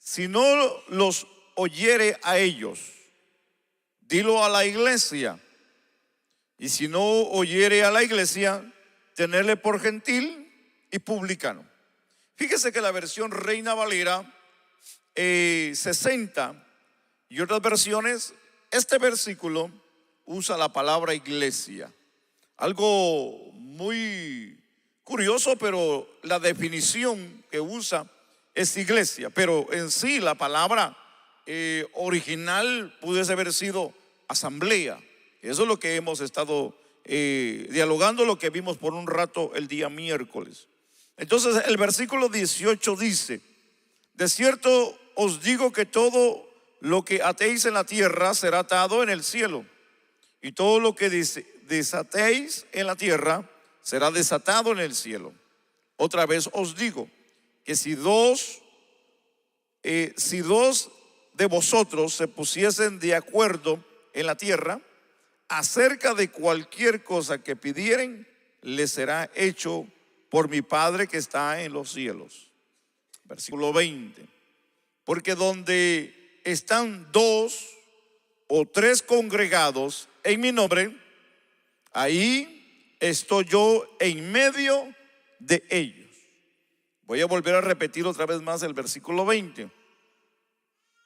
si no los oyere a ellos, dilo a la iglesia. Y si no oyere a la iglesia, tenerle por gentil y publicano. Fíjese que la versión Reina Valera 60 y otras versiones, este versículo usa la palabra iglesia. Algo muy curioso, pero la definición que usa es iglesia. Pero en sí la palabra original pudiese haber sido asamblea. Eso es lo que hemos estado dialogando, lo que vimos por un rato el día miércoles. Entonces el versículo 18 dice: de cierto os digo que todo lo que atéis en la tierra será atado en el cielo, y todo lo que desatéis en la tierra será desatado en el cielo. Otra vez os digo que si dos de vosotros se pusiesen de acuerdo en la tierra acerca de cualquier cosa que pidieren, les será hecho por mi Padre que está en los cielos. Versículo 20: porque donde están dos o tres congregados en mi nombre, ahí estoy yo en medio de ellos. Voy a volver a repetir otra vez más el versículo 20.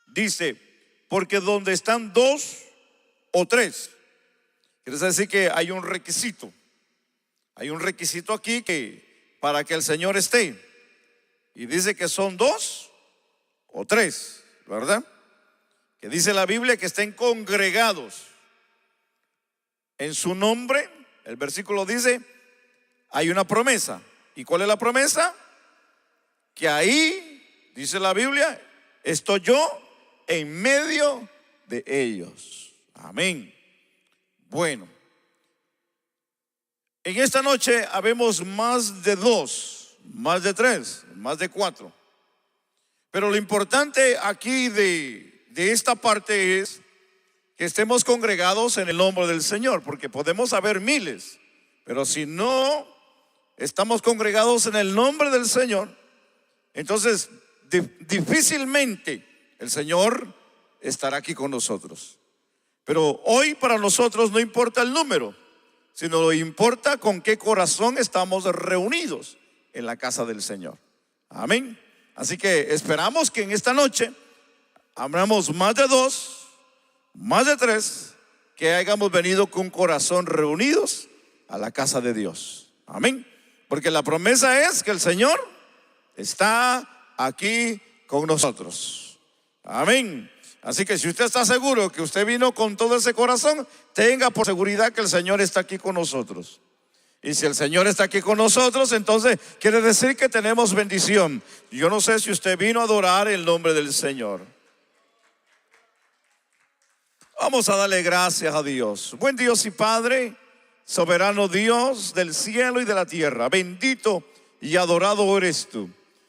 Dice: porque donde están dos o tres, quiere decir que hay un requisito. Hay un requisito aquí que para que el Señor esté. Y dice que son dos o tres, ¿verdad? Que dice la Biblia que estén congregados en su nombre. El versículo dice: hay una promesa. ¿Y cuál es la promesa? Que ahí, dice la Biblia, estoy yo en medio de ellos. Amén. Bueno, en esta noche habemos más de dos, más de tres, más de cuatro. Pero lo importante aquí de esta parte es que estemos congregados en el nombre del Señor, porque podemos haber miles, pero si no estamos congregados en el nombre del Señor, entonces difícilmente el Señor estará aquí con nosotros. Pero hoy para nosotros no importa el número, sino importa con qué corazón estamos reunidos en la casa del Señor. Amén. Así que esperamos que en esta noche hablamos más de dos, más de tres, que hayamos venido con corazón reunidos a la casa de Dios. Amén. Porque la promesa es que el Señor está aquí con nosotros. Amén. Así que si usted está seguro que usted vino con todo ese corazón, tenga por seguridad que el Señor está aquí con nosotros. Y si el Señor está aquí con nosotros, entonces quiere decir que tenemos bendición. Yo no sé si usted vino a adorar el nombre del Señor. Vamos a darle gracias a Dios. Buen Dios y Padre, soberano Dios del cielo y de la tierra, bendito y adorado eres tú.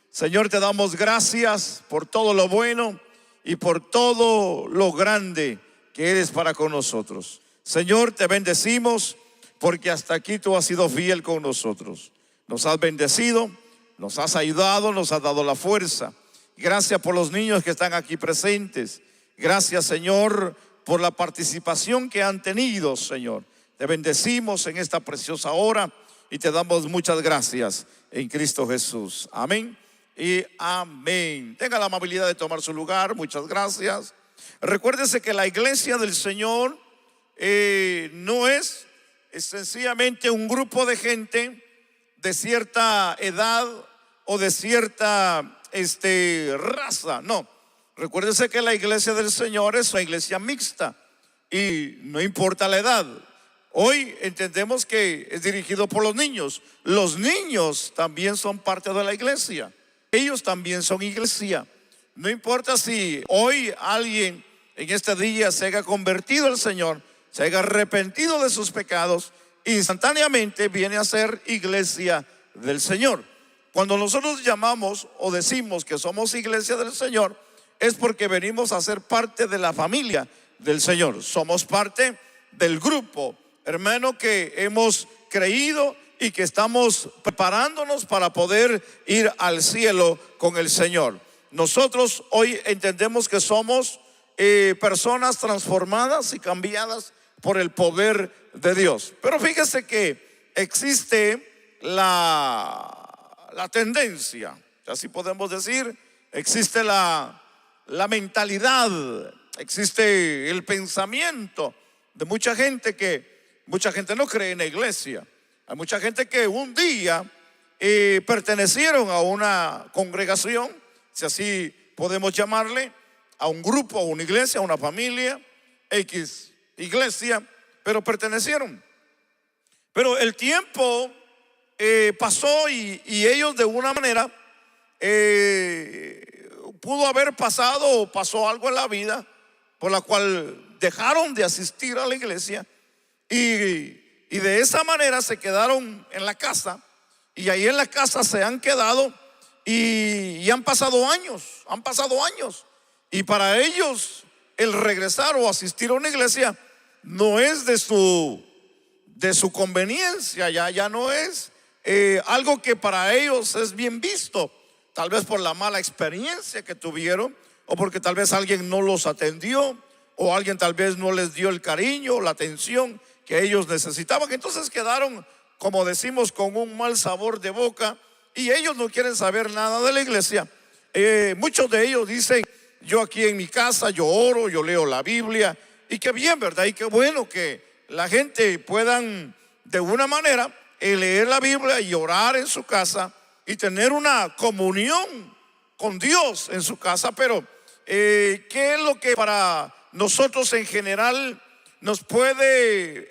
Señor, te damos gracias por todo lo bueno y por todo lo grande que eres para con nosotros. Señor, te bendecimos porque hasta aquí tú has sido fiel con nosotros. Nos has bendecido, nos has ayudado, nos has dado la fuerza. Gracias por los niños que están aquí presentes. Gracias, Señor, por la participación que han tenido, Señor. Te bendecimos en esta preciosa hora y te damos muchas gracias en Cristo Jesús. Amén y amén. Tenga la amabilidad de tomar su lugar. Muchas gracias. Recuérdese que la iglesia del Señor no es sencillamente un grupo de gente de cierta edad o de cierta raza. No, recuérdese que la iglesia del Señor es una iglesia mixta y no importa la edad. Hoy entendemos que es dirigido por los niños. Los niños también son parte de la iglesia. Ellos también son iglesia. No importa si hoy alguien en este día se haya convertido al Señor, se haya arrepentido de sus pecados, instantáneamente viene a ser iglesia del Señor. Cuando nosotros llamamos o decimos que somos iglesia del Señor, es porque venimos a ser parte de la familia del Señor. Somos parte del grupo, hermano, que hemos creído y que estamos preparándonos para poder ir al cielo con el Señor. nosotros hoy entendemos que somos personas transformadas y cambiadas por el poder de Dios. Pero fíjese que existe la tendencia, así podemos decir, existe la mentalidad, existe el pensamiento de mucha gente no cree en la iglesia. Hay mucha gente que un día pertenecieron a una congregación, si así podemos llamarle, a un grupo, a una iglesia, a una familia, X iglesia, pero pertenecieron. Pero el tiempo pasó y ellos de una manera pudo haber pasado o pasó algo en la vida por la cual dejaron de asistir a la iglesia y de esa manera se quedaron en la casa, y ahí en la casa se han quedado y han pasado años, y para ellos el regresar o asistir a una iglesia no es de su conveniencia, ya no es algo que para ellos es bien visto, tal vez por la mala experiencia que tuvieron, o porque tal vez alguien no los atendió, o alguien tal vez no les dio el cariño o la atención que ellos necesitaban. Entonces quedaron, como decimos, con un mal sabor de boca, y ellos no quieren saber nada de la iglesia. Muchos de ellos dicen: yo aquí en mi casa, yo oro, yo leo la Biblia, y qué bien, ¿verdad? Y qué bueno que la gente puedan de una manera leer la Biblia y orar en su casa y tener una comunión con Dios en su casa. Pero ¿qué es lo que para nosotros en general nos puede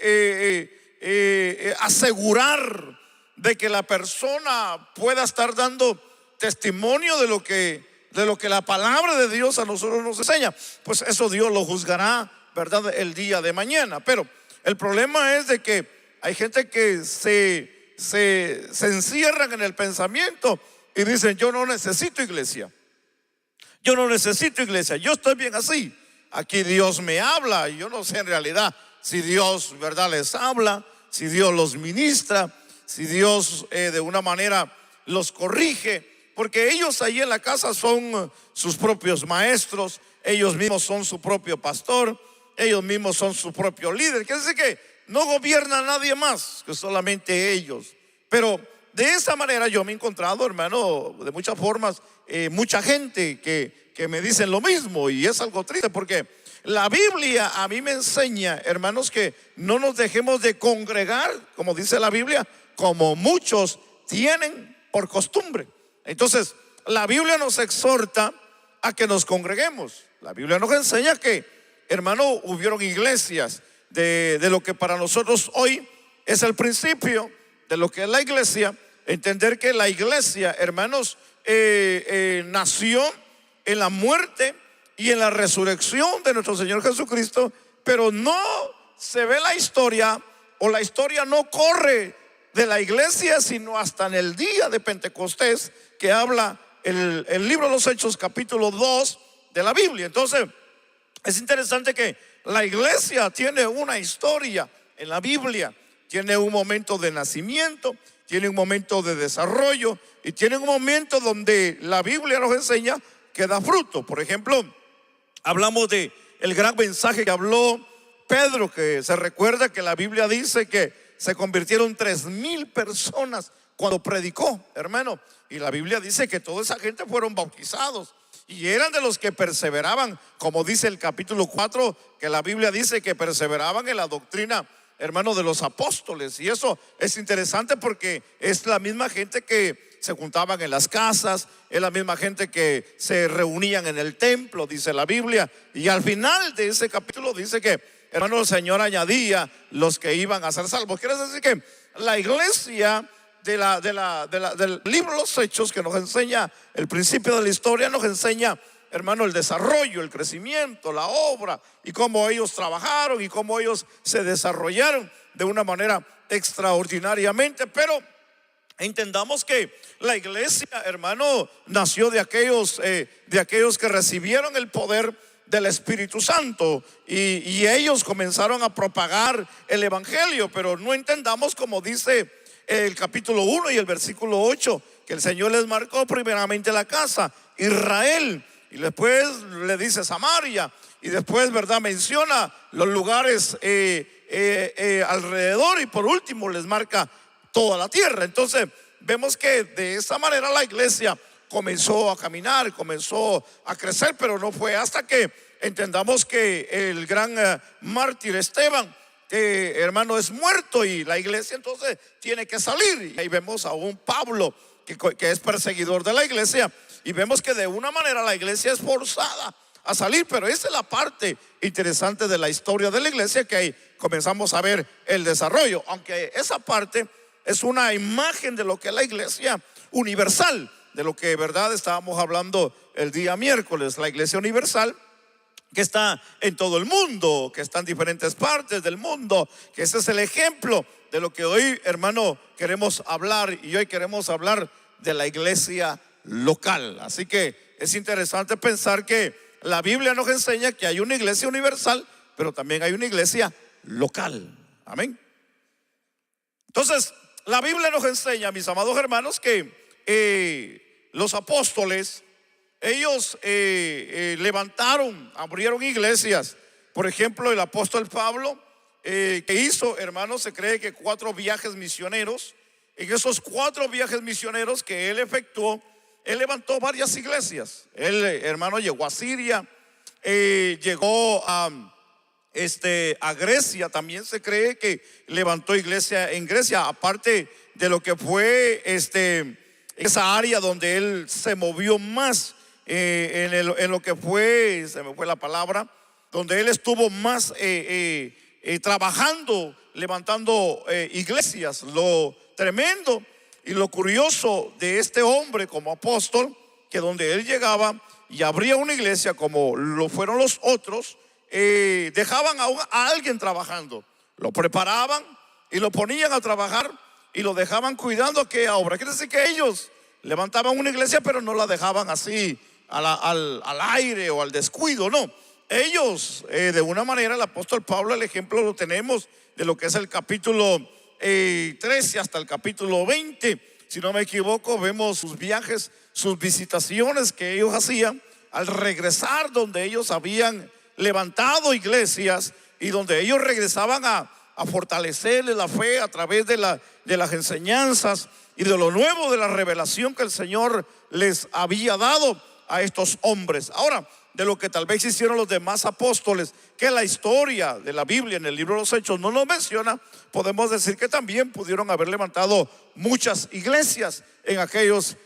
asegurar de que la persona pueda estar dando testimonio de lo que la palabra de Dios a nosotros nos enseña? Pues eso Dios lo juzgará, ¿verdad?, el día de mañana. Pero el problema es de que hay gente que se encierran en el pensamiento y dicen: yo no necesito iglesia, yo estoy bien así, aquí Dios me habla. Y yo no sé en realidad si Dios, ¿verdad?, les habla, si Dios los ministra, si Dios de una manera los corrige, porque ellos ahí en la casa son sus propios maestros, ellos mismos son su propio pastor, ellos mismos son su propio líder. Quiere decir que no gobierna nadie más que solamente ellos. Pero de esa manera yo me he encontrado, hermano, de muchas formas, mucha gente que me dicen lo mismo, y es algo triste, porque la Biblia a mí me enseña, hermanos, que no nos dejemos de congregar, como dice la Biblia, como muchos tienen por costumbre. Entonces la Biblia nos exhorta a que nos congreguemos. La Biblia nos enseña que, hermano, hubieron iglesias de lo que para nosotros hoy es el principio de lo que es la iglesia. Entender que la iglesia, hermanos, nació en la muerte y en la resurrección de nuestro Señor Jesucristo, pero no se ve la historia, o la historia no corre de la iglesia sino hasta en el día de Pentecostés, que habla el libro de los Hechos, capítulo 2 de la Biblia. Entonces es interesante que la iglesia tiene una historia en la Biblia, tiene un momento de nacimiento, tiene un momento de desarrollo, y tiene un momento donde la Biblia nos enseña que da fruto. Por ejemplo, hablamos de el gran mensaje que habló Pedro, que se recuerda que la Biblia dice que se convirtieron 3,000 personas cuando predicó, hermano. Y la Biblia dice que toda esa gente fueron bautizados y eran de los que perseveraban, como dice el capítulo 4, que la Biblia dice que perseveraban en la doctrina, hermano, de los apóstoles. Y eso es interesante porque es la misma gente que se juntaban en las casas, es la misma gente que se reunían en el templo, dice la Biblia. Y al final de ese capítulo dice que, hermano, el Señor añadía los que iban a ser salvos. Quiere decir que la iglesia del libro de los Hechos, que nos enseña el principio de la historia, nos enseña, hermano, el desarrollo, el crecimiento, la obra, y cómo ellos trabajaron y cómo ellos se desarrollaron de una manera extraordinariamente. Pero entendamos que la iglesia, hermano, nació de aquellos que recibieron el poder del Espíritu Santo, y ellos comenzaron a propagar el evangelio. Pero no entendamos, como dice el capítulo 1 y el versículo 8, que el Señor les marcó primeramente la casa, Israel, y después le dice Samaria, y después, ¿verdad?, menciona los lugares alrededor, y por último les marca toda la tierra. Entonces vemos que de esa manera la iglesia comenzó a caminar, comenzó a crecer, pero no fue hasta que entendamos que el gran mártir Esteban, hermano, es muerto, y la iglesia entonces tiene que salir. Y ahí vemos a un Pablo que es perseguidor de la iglesia, y vemos que de una manera la iglesia es forzada a salir. Pero esa es la parte interesante de la historia de la iglesia, que ahí comenzamos a ver el desarrollo, aunque esa parte es una imagen de lo que es la iglesia universal, de lo que, verdad, estábamos hablando el día miércoles, la iglesia universal, que está en todo el mundo, que está en diferentes partes del mundo, que ese es el ejemplo de lo que hoy, hermano, queremos hablar. Y hoy queremos hablar de la iglesia local. Así que es interesante pensar que la Biblia nos enseña que hay una iglesia universal, pero también hay una iglesia local. Amén. Entonces, la Biblia nos enseña, mis amados hermanos, que los apóstoles, ellos levantaron, abrieron iglesias. Por ejemplo, el apóstol Pablo, que hizo, hermanos, se cree que 4 viajes misioneros. En esos 4 viajes misioneros que él efectuó, él levantó varias iglesias. Él, hermano, llegó a Siria, llegó a Grecia. También se cree que levantó iglesia en Grecia, aparte de lo que fue esa área donde él se movió más, en lo que fue, se me fue la palabra, donde él estuvo más trabajando, levantando iglesias. Lo tremendo y lo curioso de este hombre como apóstol, que donde él llegaba y abría una iglesia, como lo fueron los otros, dejaban a alguien trabajando, lo preparaban y lo ponían a trabajar, y lo dejaban cuidando aquella obra. Quiere decir que ellos levantaban una iglesia, pero no la dejaban así al aire o al descuido, no. Ellos, de una manera, el apóstol Pablo, el ejemplo lo tenemos de lo que es el capítulo 13 hasta el capítulo 20. Si no me equivoco, vemos sus viajes, sus visitaciones que ellos hacían al regresar, donde ellos habían levantado iglesias y donde ellos regresaban a fortalecerle la fe a través de las enseñanzas y de lo nuevo, de la revelación que el Señor les había dado a estos hombres. Ahora, de lo que tal vez hicieron los demás apóstoles, que la historia de la Biblia en el libro de los Hechos no nos menciona, podemos decir que también pudieron haber levantado muchas iglesias en aquellos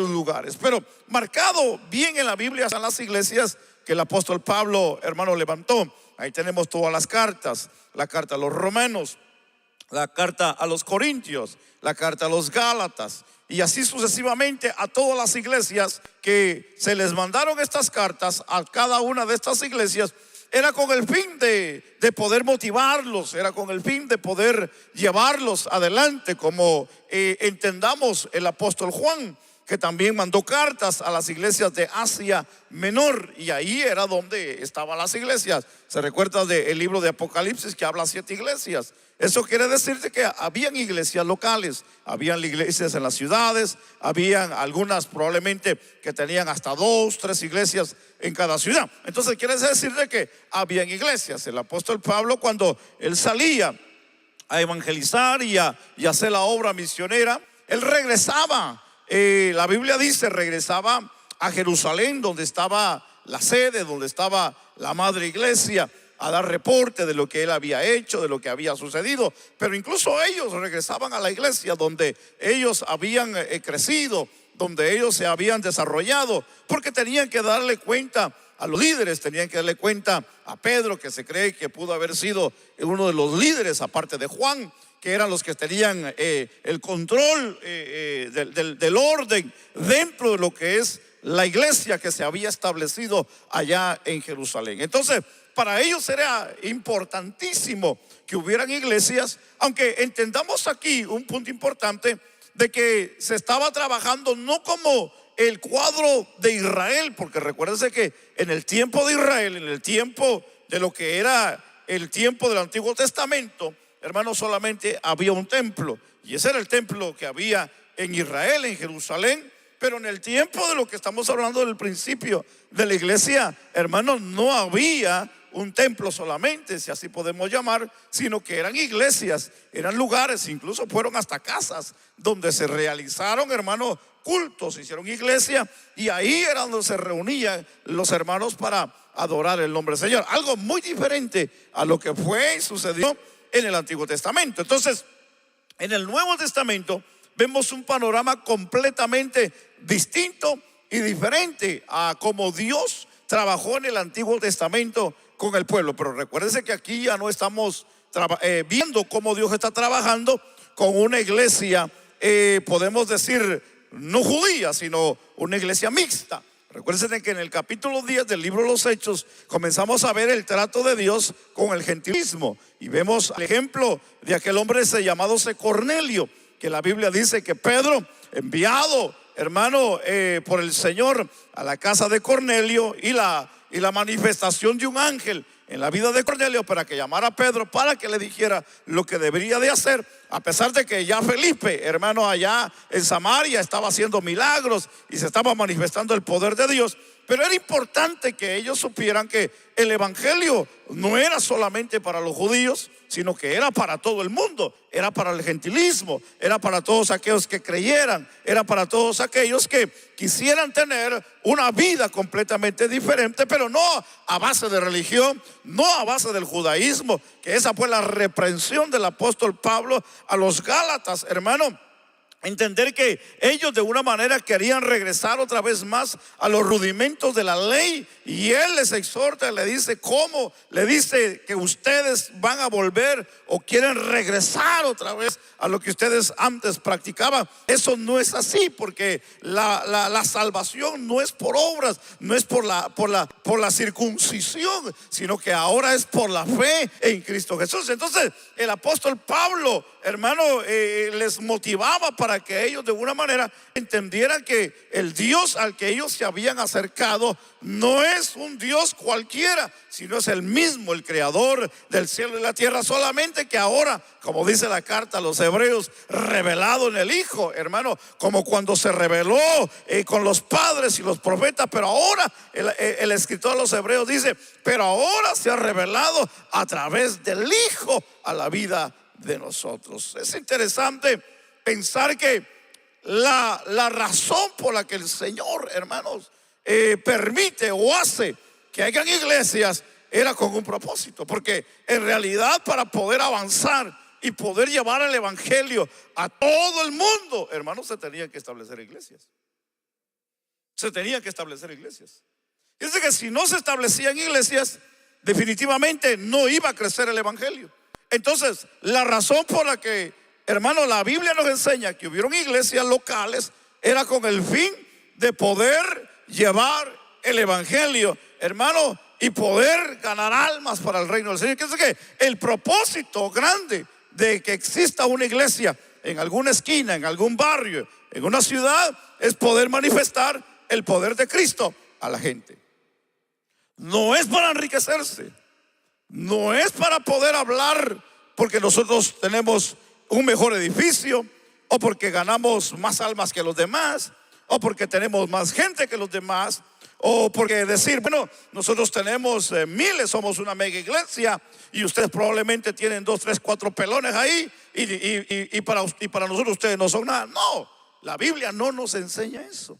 lugares. Pero marcado bien en la Biblia están las iglesias que el apóstol Pablo, hermano, levantó. Ahí tenemos todas las cartas: la carta a los romanos, la carta a los corintios, la carta a los gálatas, y así sucesivamente a todas las iglesias que se les mandaron estas cartas. A cada una de estas iglesias era con el fin de poder motivarlos, era con el fin de poder llevarlos adelante, como entendamos el apóstol Juan, que también mandó cartas a las iglesias de Asia Menor, y ahí era donde estaban las iglesias. Se recuerda del libro de Apocalipsis, que habla 7 iglesias. Eso quiere decir que habían iglesias locales, habían iglesias en las ciudades, habían algunas probablemente que tenían hasta 2, 3 iglesias en cada ciudad. Entonces quiere decir que habían iglesias. El apóstol Pablo, cuando él salía a evangelizar y a hacer la obra misionera, él regresaba. La Biblia dice, regresaba a Jerusalén, donde estaba la sede, donde estaba la madre iglesia, a dar reporte de lo que él había hecho, de lo que había sucedido. Pero incluso ellos regresaban a la iglesia donde ellos habían crecido, donde ellos se habían desarrollado, porque tenían que darle cuenta a los líderes, tenían que darle cuenta a Pedro, que se cree que pudo haber sido uno de los líderes, aparte de Juan, que eran los que tenían el control del orden dentro de lo que es la iglesia que se había establecido allá en Jerusalén. Entonces, para ellos era importantísimo que hubieran iglesias, aunque entendamos aquí un punto importante, de que se estaba trabajando no como el cuadro de Israel, porque recuérdense que en el tiempo de Israel, en el tiempo de lo que era el tiempo del Antiguo Testamento, hermanos, solamente había un templo, y ese era el templo que había en Israel, en Jerusalén. Pero en el tiempo de lo que estamos hablando del principio de la iglesia, hermanos, no había un templo solamente, si así podemos llamar, sino que eran iglesias, eran lugares, incluso fueron hasta casas donde se realizaron, hermanos, cultos, hicieron iglesia, y ahí era donde se reunían los hermanos para adorar el nombre del Señor. Algo muy diferente a lo que fue y sucedió en el Antiguo Testamento. Entonces, en el Nuevo Testamento vemos un panorama completamente distinto y diferente a como Dios trabajó en el Antiguo Testamento con el pueblo. Pero recuérdense que aquí ya no estamos viendo cómo Dios está trabajando con una iglesia, podemos decir, no judía, sino una iglesia mixta. Recuérdense que en el capítulo 10 del libro de los Hechos comenzamos a ver el trato de Dios con el gentilismo, y vemos el ejemplo de aquel hombre llamado Cornelio, que la Biblia dice que Pedro, enviado, hermano, por el Señor a la casa de Cornelio, y la manifestación de un ángel en la vida de Cornelio para que llamara a Pedro, para que le dijera lo que debería de hacer, a pesar de que ya Felipe, hermano, allá en Samaria estaba haciendo milagros y se estaba manifestando el poder de Dios. Pero era importante que ellos supieran que el evangelio no era solamente para los judíos, sino que era para todo el mundo, era para el gentilismo, era para todos aquellos que creyeran, era para todos aquellos que quisieran tener una vida completamente diferente, pero no a base de religión, no a base del judaísmo, que esa fue la reprensión del apóstol Pablo a los Gálatas, hermano. Entender que ellos de una manera querían regresar otra vez más a los rudimentos de la ley, y él les exhorta, le dice cómo, le dice que ustedes van a volver o quieren regresar otra vez a lo que ustedes antes practicaban. Eso no es así, porque la salvación no es por obras, no es por la circuncisión, sino que ahora es por la fe en Cristo Jesús. Entonces el apóstol Pablo, hermano, les motivaba para que ellos de alguna manera entendieran que el Dios al que ellos se habían acercado no es un Dios cualquiera, sino es el mismo, el creador del cielo y la tierra. Solamente que ahora, como dice la carta a los Hebreos, revelado en el Hijo, hermano, como cuando se reveló con los padres y los profetas. Pero ahora el escritor de los Hebreos dice, pero ahora se ha revelado a través del Hijo a la vida de nosotros. Es interesante pensar que la razón por la que el Señor, hermanos, permite o hace que hayan iglesias era con un propósito, porque en realidad para poder avanzar y poder llevar el evangelio a todo el mundo, hermanos, se tenían que establecer iglesias. Se tenían que establecer iglesias. Es que si no se establecían iglesias, definitivamente no iba a crecer el evangelio. Entonces, la razón por la que, hermano, la Biblia nos enseña que hubieron iglesias locales era con el fin de poder llevar el evangelio, hermano, y poder ganar almas para el reino del Señor. Quiere decir que el propósito grande de que exista una iglesia en alguna esquina, en algún barrio, en una ciudad, es poder manifestar el poder de Cristo a la gente. No es para enriquecerse, no es para poder hablar porque nosotros tenemos un mejor edificio, o porque ganamos más almas que los demás, o porque tenemos más gente que los demás, o porque decir, bueno, nosotros tenemos miles, somos una mega iglesia, y ustedes probablemente tienen 2, 3, 4 pelones ahí, y para nosotros ustedes no son nada. No, la Biblia no nos enseña eso.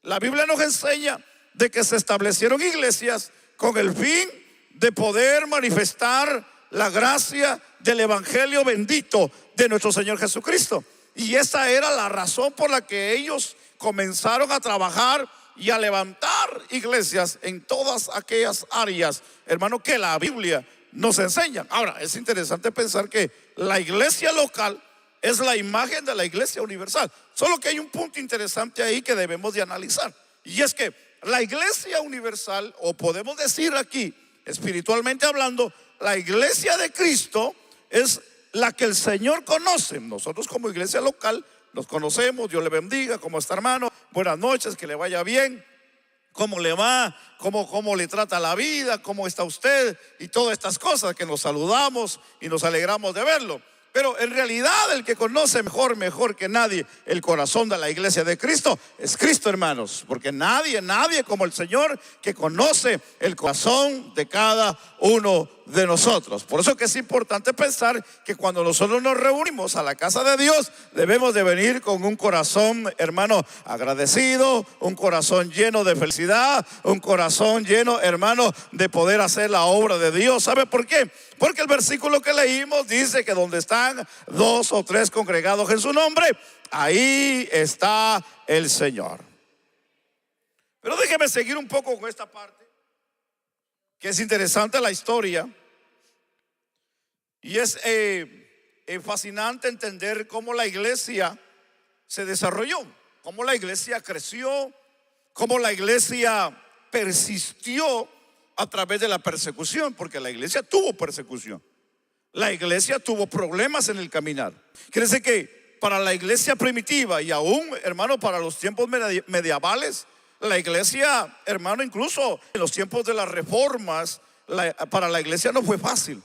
La Biblia nos enseña de que se establecieron iglesias con el fin de poder manifestar la gracia del evangelio bendito de nuestro Señor Jesucristo. Y esa era la razón por la que ellos comenzaron a trabajar y a levantar iglesias en todas aquellas áreas, hermano, que la Biblia nos enseña. Ahora, es interesante pensar que la iglesia local es la imagen de la iglesia universal. Solo que hay un punto interesante ahí que debemos de analizar, y es que la iglesia universal, o podemos decir aquí, espiritualmente hablando, la iglesia de Cristo es la que el Señor conoce. Nosotros como iglesia local nos conocemos. Dios le bendiga, ¿cómo está, hermano? Buenas noches, que le vaya bien. ¿Cómo le va? ¿Cómo le trata la vida? ¿Cómo está usted? Y todas estas cosas que nos saludamos y nos alegramos de verlo. Pero en realidad el que conoce mejor que nadie el corazón de la iglesia de Cristo es Cristo, hermanos. Porque nadie como el Señor, que conoce el corazón de cada uno de nosotros. Por eso que es importante pensar que cuando nosotros nos reunimos a la casa de Dios, debemos de venir con un corazón, hermano, agradecido, un corazón lleno de felicidad, un corazón lleno, hermano, de poder hacer la obra de Dios. ¿Sabe por qué? Porque el versículo que leímos dice que donde están dos o tres congregados en su nombre, ahí está el Señor. Pero déjeme seguir un poco con esta parte, que es interesante la historia. Y es fascinante entender cómo la iglesia se desarrolló, cómo la iglesia creció, cómo la iglesia persistió a través de la persecución, porque la iglesia tuvo persecución. La iglesia tuvo problemas en el caminar. Quiere decir que para la iglesia primitiva y aún, hermano, para los tiempos medievales, la iglesia, hermano, incluso en los tiempos de las reformas, para la iglesia no fue fácil.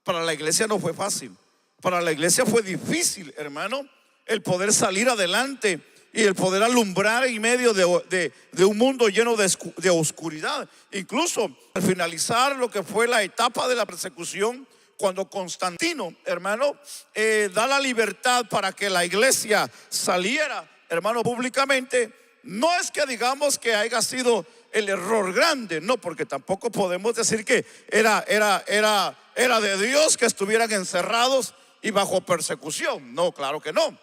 Para la iglesia no fue fácil. Para la iglesia fue difícil, hermano, el poder salir adelante y el poder alumbrar en medio de un mundo lleno de oscuridad. Incluso al finalizar lo que fue la etapa de la persecución, cuando Constantino, hermano, da la libertad para que la iglesia saliera, hermano, públicamente, no es que digamos que haya sido el error grande, no, porque tampoco podemos decir que era de Dios que estuvieran encerrados y bajo persecución. No, claro que no.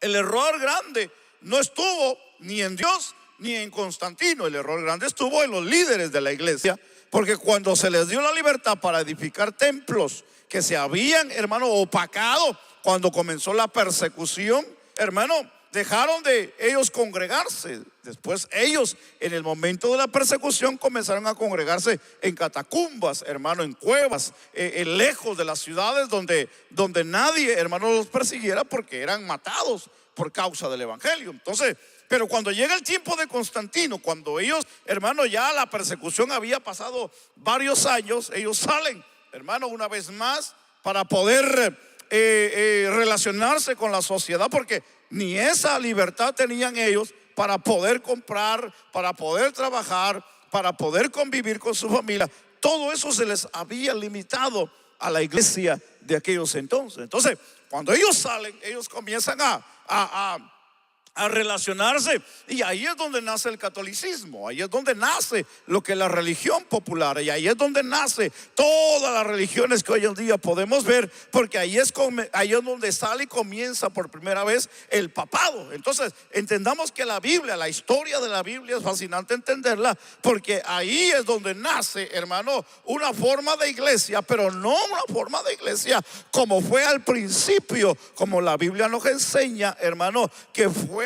El error grande no estuvo ni en Dios ni en Constantino. El error grande estuvo en los líderes de la iglesia, porque cuando se les dio la libertad para edificar templos que se habían, hermano, opacado cuando comenzó la persecución, hermano, dejaron de ellos congregarse. Después ellos, en el momento de la persecución, comenzaron a congregarse en catacumbas, hermano, en cuevas, lejos de las ciudades donde nadie, hermano, los persiguiera, porque eran matados por causa del evangelio. Entonces, pero cuando llega el tiempo de Constantino, cuando ellos, hermano, ya la persecución había pasado varios años, ellos salen, hermano, una vez más para poder relacionarse con la sociedad, porque ni esa libertad tenían ellos para poder comprar, para poder trabajar, para poder convivir con su familia. Todo eso se les había limitado a la iglesia de aquellos entonces. Entonces, cuando ellos salen, ellos comienzan a relacionarse, y ahí es donde nace el catolicismo, ahí es donde nace lo que es la religión popular, y ahí es donde nace todas las religiones que hoy en día podemos ver, porque ahí es donde sale y comienza por primera vez el papado. Entonces entendamos que la Biblia, la historia de la Biblia es fascinante entenderla, porque ahí es donde nace, hermano, una forma de iglesia, pero no una forma de iglesia como fue al principio, como la Biblia nos enseña, hermano, que fue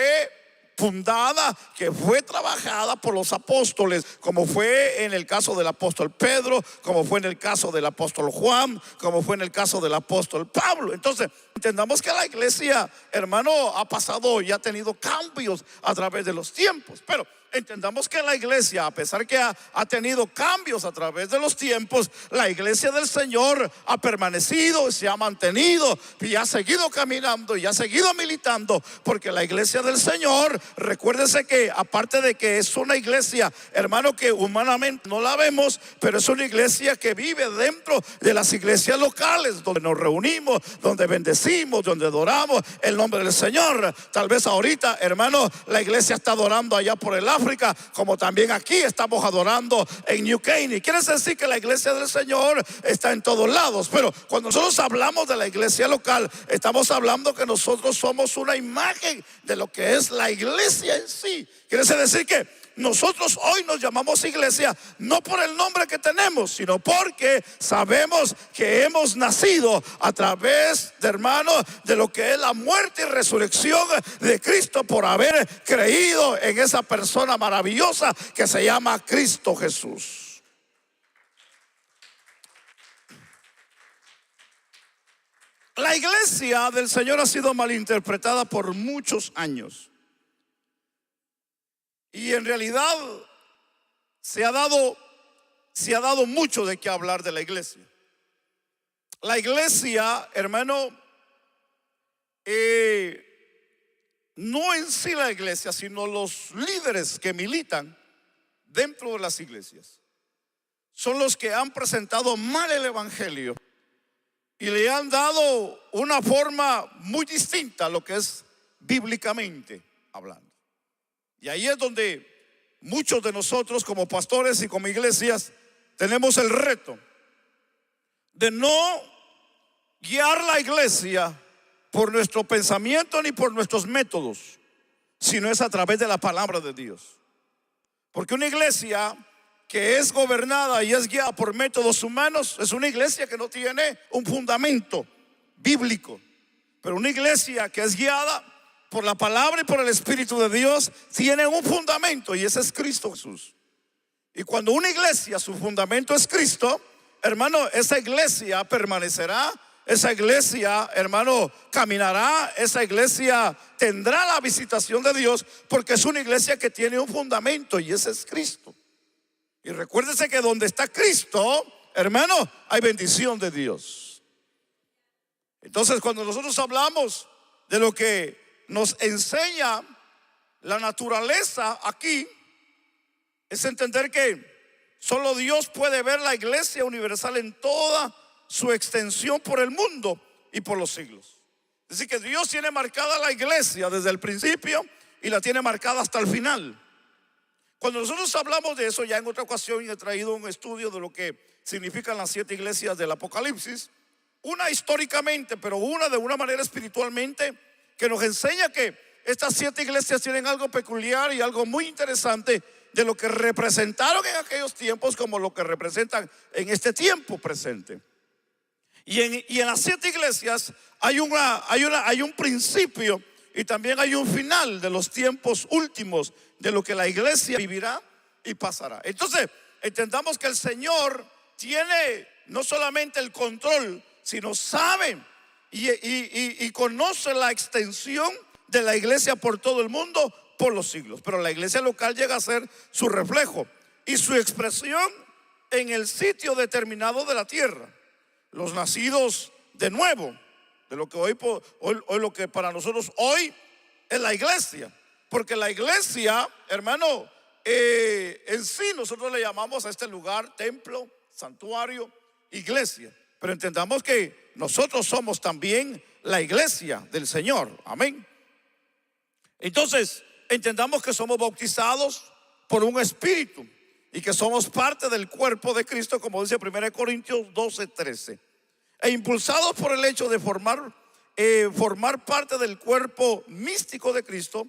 fundada, que fue trabajada por los apóstoles, como fue en el caso del apóstol Pedro, como fue en el caso del apóstol Juan, como fue en el caso del apóstol Pablo. Entonces entendamos que la iglesia, hermano, ha pasado y ha tenido cambios a través de los tiempos, pero entendamos que la iglesia, a pesar que ha tenido cambios a través de los tiempos, la iglesia del Señor ha permanecido, se ha mantenido y ha seguido caminando y ha seguido militando, porque la iglesia del Señor, recuérdese que aparte de que es una iglesia, hermano, que humanamente no la vemos, pero es una iglesia que vive dentro de las iglesias locales, donde nos reunimos, donde bendecimos, donde adoramos el nombre del Señor. Tal vez ahorita, hermano, la iglesia está adorando allá por el África, como también aquí estamos adorando en New Caney. Quiere decir que la iglesia del Señor está en todos lados, pero cuando nosotros hablamos de la iglesia local, estamos hablando que nosotros somos una imagen de lo que es la iglesia en sí. Quiere decir que nosotros hoy nos llamamos iglesia no por el nombre que tenemos, sino porque sabemos que hemos nacido a través, de hermano, de lo que es la muerte y resurrección de Cristo, por haber creído en esa persona maravillosa que se llama Cristo Jesús. La iglesia del Señor ha sido malinterpretada por muchos años. Y en realidad se ha dado mucho de qué hablar de la iglesia. La iglesia, hermano, no en sí la iglesia, sino los líderes que militan dentro de las iglesias, son los que han presentado mal el evangelio y le han dado una forma muy distinta a lo que es bíblicamente hablando. Y ahí es donde muchos de nosotros como pastores y como iglesias tenemos el reto de no guiar la iglesia por nuestro pensamiento ni por nuestros métodos, sino es a través de la palabra de Dios. Porque una iglesia que es gobernada y es guiada por métodos humanos es una iglesia que no tiene un fundamento bíblico. Pero una iglesia que es guiada por la palabra y por el Espíritu de Dios tiene un fundamento, y ese es Cristo Jesús. Y cuando una iglesia, su fundamento es Cristo, hermano, esa iglesia permanecerá, esa iglesia, hermano, caminará, esa iglesia tendrá la visitación de Dios, porque es una iglesia que tiene un fundamento, y ese es Cristo. Y recuérdese que donde está Cristo, hermano, hay bendición de Dios. Entonces, cuando nosotros hablamos de lo que nos enseña la naturaleza aquí, es entender que solo Dios puede ver la iglesia universal en toda su extensión por el mundo y por los siglos. Es decir, que Dios tiene marcada la iglesia desde el principio y la tiene marcada hasta el final. Cuando nosotros hablamos de eso, ya en otra ocasión he traído un estudio de lo que significan las 7 iglesias del Apocalipsis, una históricamente, pero una de una manera espiritualmente, que nos enseña que estas 7 iglesias tienen algo peculiar y algo muy interesante de lo que representaron en aquellos tiempos como lo que representan en este tiempo presente. Y en las 7 iglesias hay un principio y también hay un final de los tiempos últimos de lo que la iglesia vivirá y pasará. Entonces, entendamos que el Señor tiene no solamente el control, sino sabe y conoce la extensión de la iglesia por todo el mundo por los siglos. Pero la iglesia local llega a ser su reflejo y su expresión en el sitio determinado de la tierra. Los nacidos de nuevo, de lo que hoy lo que para nosotros hoy es la iglesia. Porque la iglesia, hermano, en sí nosotros le llamamos a este lugar templo, santuario, iglesia. Pero entendamos que nosotros somos también la iglesia del Señor. Amén. Entonces, entendamos que somos bautizados por un espíritu y que somos parte del cuerpo de Cristo, como dice 1 Corintios 12:13. E impulsados por el hecho de formar parte del cuerpo místico de Cristo,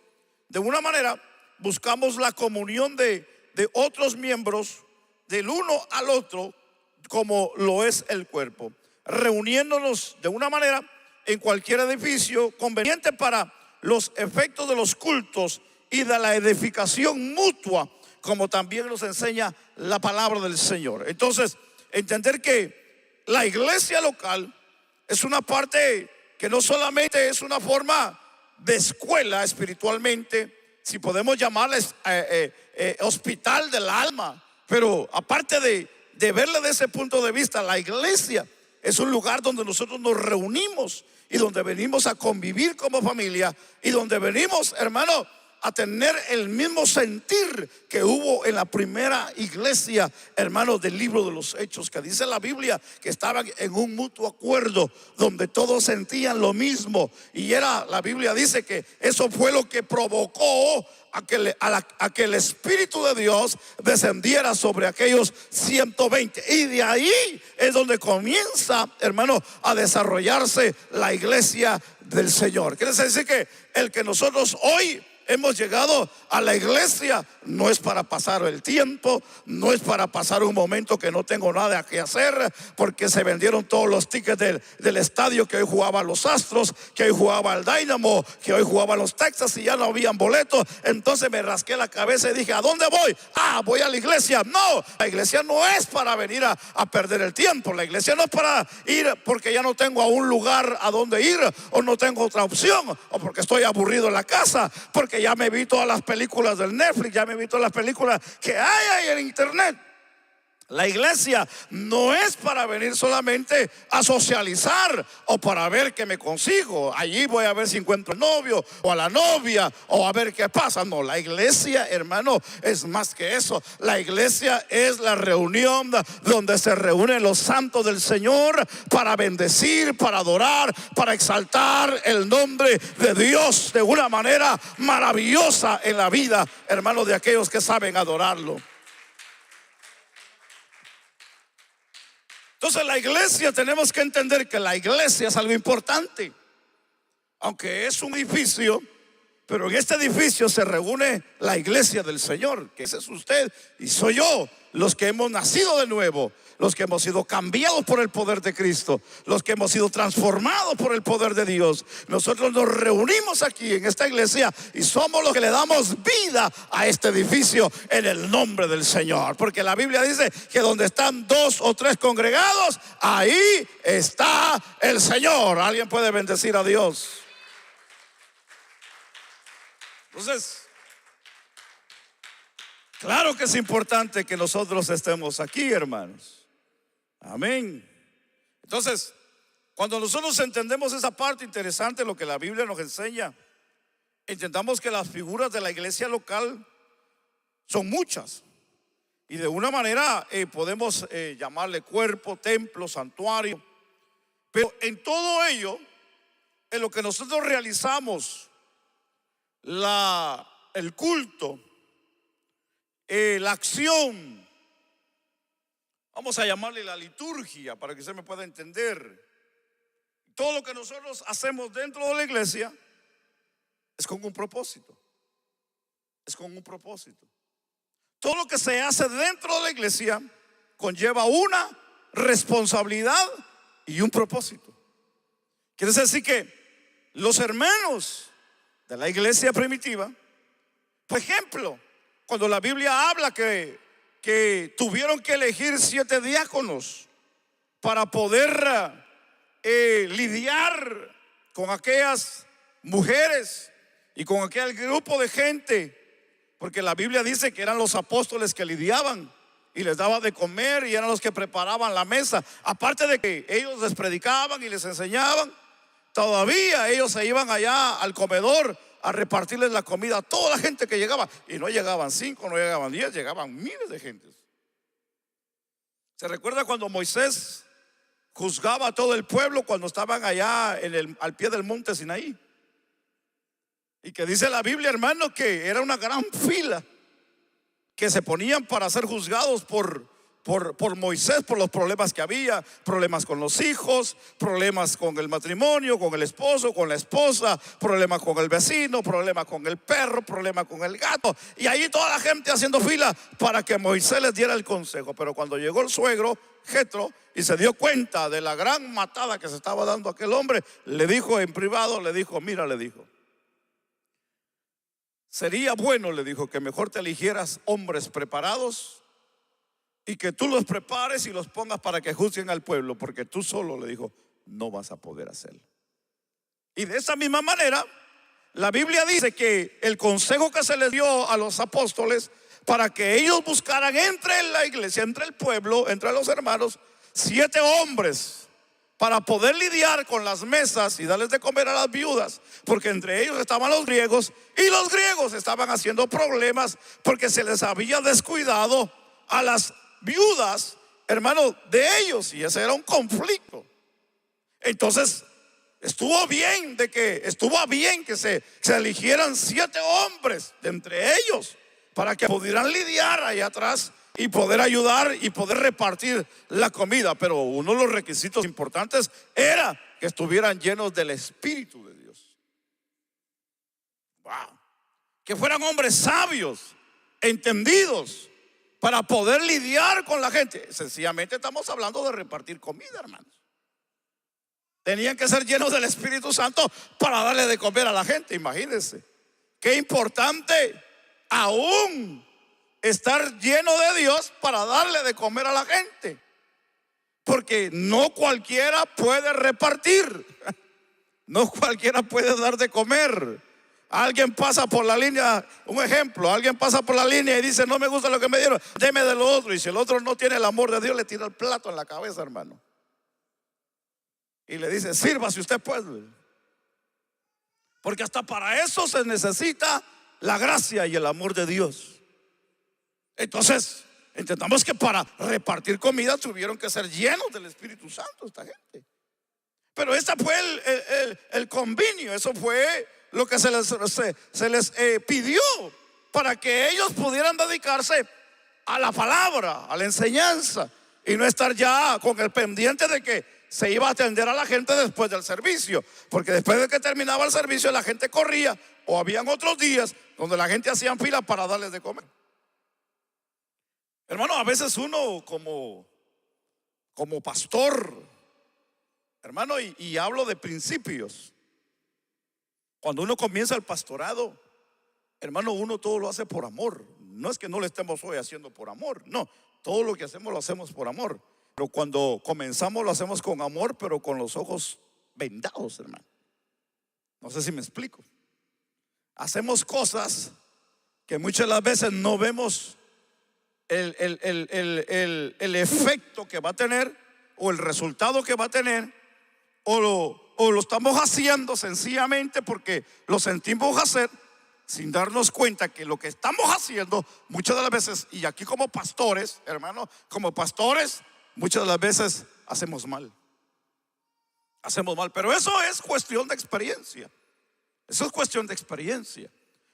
de una manera buscamos la comunión de otros miembros del uno al otro, como lo es el cuerpo, reuniéndonos de una manera en cualquier edificio conveniente para los efectos de los cultos y de la edificación mutua, como también nos enseña la palabra del Señor. Entonces, entender que la iglesia local es una parte que no solamente es una forma de escuela espiritualmente, si podemos llamarla hospital del alma, pero aparte de verla de ese punto de vista, la iglesia es un lugar donde nosotros nos reunimos y donde venimos a convivir como familia y donde venimos, hermano, a tener el mismo sentir que hubo en la primera iglesia, hermanos, del libro de los Hechos, que dice la Biblia que estaban en un mutuo acuerdo donde todos sentían lo mismo. Y la Biblia dice que eso fue lo que provocó a que el Espíritu de Dios descendiera sobre aquellos 120. Y de ahí es donde comienza, hermano, a desarrollarse la iglesia del Señor. Quiere decir que el que nosotros hoy hemos llegado a la iglesia no es para pasar el tiempo, no es para pasar un momento que no tengo nada que hacer, porque se vendieron todos los tickets del estadio que hoy jugaban los Astros, que hoy jugaba el Dynamo, que hoy jugaban los Texas y ya no habían boletos. Entonces me rasqué la cabeza y dije, ¿a dónde voy? Voy a la iglesia. No, la iglesia no es para venir a perder el tiempo. La iglesia no es para ir porque ya no tengo a un lugar a donde ir, o no tengo otra opción, o porque estoy aburrido en la casa, porque ya me vi todas las películas del Netflix, ya me vi todas las películas que hay ahí en internet. La iglesia no es para venir solamente a socializar o para ver qué me consigo. Allí voy a ver si encuentro al novio o a la novia o a ver qué pasa. No, la iglesia, hermano, es más que eso. La iglesia es la reunión donde se reúnen los santos del Señor para bendecir, para adorar, para exaltar el nombre de Dios de una manera maravillosa en la vida, hermano, de aquellos que saben adorarlo. Entonces la iglesia, tenemos que entender que la iglesia es algo importante. Aunque es un edificio, pero en este edificio se reúne la iglesia del Señor, que ese es usted y soy yo, los que hemos nacido de nuevo, los que hemos sido cambiados por el poder de Cristo, los que hemos sido transformados por el poder de Dios. Nosotros nos reunimos aquí en esta iglesia y somos los que le damos vida a este edificio en el nombre del Señor. Porque la Biblia dice que donde están 2 o 3 congregados, ahí está el Señor. ¿Alguien puede bendecir a Dios? Entonces, claro que es importante que nosotros estemos aquí, hermanos. Amén. Entonces, cuando nosotros entendemos esa parte interesante, lo que la Biblia nos enseña, entendamos que las figuras de la iglesia local son muchas. Y de una manera podemos llamarle cuerpo, templo, santuario. Pero en todo ello, en lo que nosotros realizamos, el culto, la acción, vamos a llamarle la liturgia para que usted me pueda entender. Todo lo que nosotros hacemos dentro de la iglesia es con un propósito. Es con un propósito. Todo lo que se hace dentro de la iglesia conlleva una responsabilidad y un propósito. Quiere decir que los hermanos de la iglesia primitiva, por ejemplo, cuando la Biblia habla que tuvieron que elegir 7 diáconos para poder lidiar con aquellas mujeres y con aquel grupo de gente, porque la Biblia dice que eran los apóstoles que lidiaban y les daba de comer y eran los que preparaban la mesa. Aparte de que ellos les predicaban y les enseñaban, todavía ellos se iban allá al comedor a repartirles la comida a toda la gente que llegaba. Y no llegaban 5, no llegaban 10, llegaban miles de gentes. ¿Se recuerda cuando Moisés juzgaba a todo el pueblo cuando estaban allá al pie del monte Sinaí? Y que dice la Biblia, hermano, que era una gran fila que se ponían para ser juzgados por Moisés, por los problemas que había, problemas con los hijos, problemas con el matrimonio, con el esposo, con la esposa, problemas con el vecino, problemas con el perro, problemas con el gato. Y ahí toda la gente haciendo fila para que Moisés les diera el consejo. Pero cuando llegó el suegro Jetro y se dio cuenta de la gran matada que se estaba dando aquel hombre, le dijo en privado, le dijo, mira, le dijo, sería bueno, le dijo, que mejor te eligieras hombres preparados y que tú los prepares y los pongas para que juzguen al pueblo, porque tú solo, le dijo, no vas a poder hacerlo. Y de esa misma manera, la Biblia dice que el consejo que se les dio a los apóstoles para que ellos buscaran entre la iglesia, entre el pueblo, entre los hermanos, 7 hombres para poder lidiar con las mesas y darles de comer a las viudas, porque entre ellos estaban los griegos y los griegos estaban haciendo problemas porque se les había descuidado a las viudas, hermano, de ellos, y ese era un conflicto. Entonces estuvo bien que se eligieran 7 hombres de entre ellos para que pudieran lidiar allá atrás y poder ayudar y poder repartir la comida. Pero uno de los requisitos importantes era que estuvieran llenos del Espíritu de Dios. Wow. Que fueran hombres sabios, entendidos, para poder lidiar con la gente. Sencillamente estamos hablando de repartir comida, hermanos. Tenían que ser llenos del Espíritu Santo para darle de comer a la gente. Imagínense qué importante aún estar lleno de Dios para darle de comer a la gente, porque no cualquiera puede repartir, no cualquiera puede dar de comer. Alguien pasa por la línea, un ejemplo, alguien pasa por la línea y dice: no me gusta lo que me dieron, deme de lo otro. Y si el otro no tiene el amor de Dios, le tira el plato en la cabeza, hermano. Y le dice: sírvase usted pues. Porque hasta para eso se necesita la gracia y el amor de Dios. Entonces, entendamos que para repartir comida tuvieron que ser llenos del Espíritu Santo esta gente. Pero este fue el convenio, eso fue lo que se les pidió para que ellos pudieran dedicarse a la palabra, a la enseñanza, y no estar ya con el pendiente de que se iba a atender a la gente después del servicio. Porque después de que terminaba el servicio, la gente corría, o habían otros días donde la gente hacía fila para darles de comer. Hermano, a veces uno como pastor, hermano, y hablo de principios. Cuando uno comienza el pastorado, hermano, uno todo lo hace por amor. No es que no lo estemos hoy haciendo por amor, no, todo lo que hacemos lo hacemos por amor. Pero cuando comenzamos lo hacemos con amor, pero con los ojos vendados, hermano. No sé si me explico. Hacemos cosas que muchas de las veces no vemos el efecto que va a tener, o el resultado que va a tener, o lo estamos haciendo sencillamente porque lo sentimos hacer, sin darnos cuenta que lo que estamos haciendo muchas de las veces, y aquí como pastores, hermano, como pastores, muchas de las veces hacemos mal. Pero eso es cuestión de experiencia. Eso es cuestión de experiencia.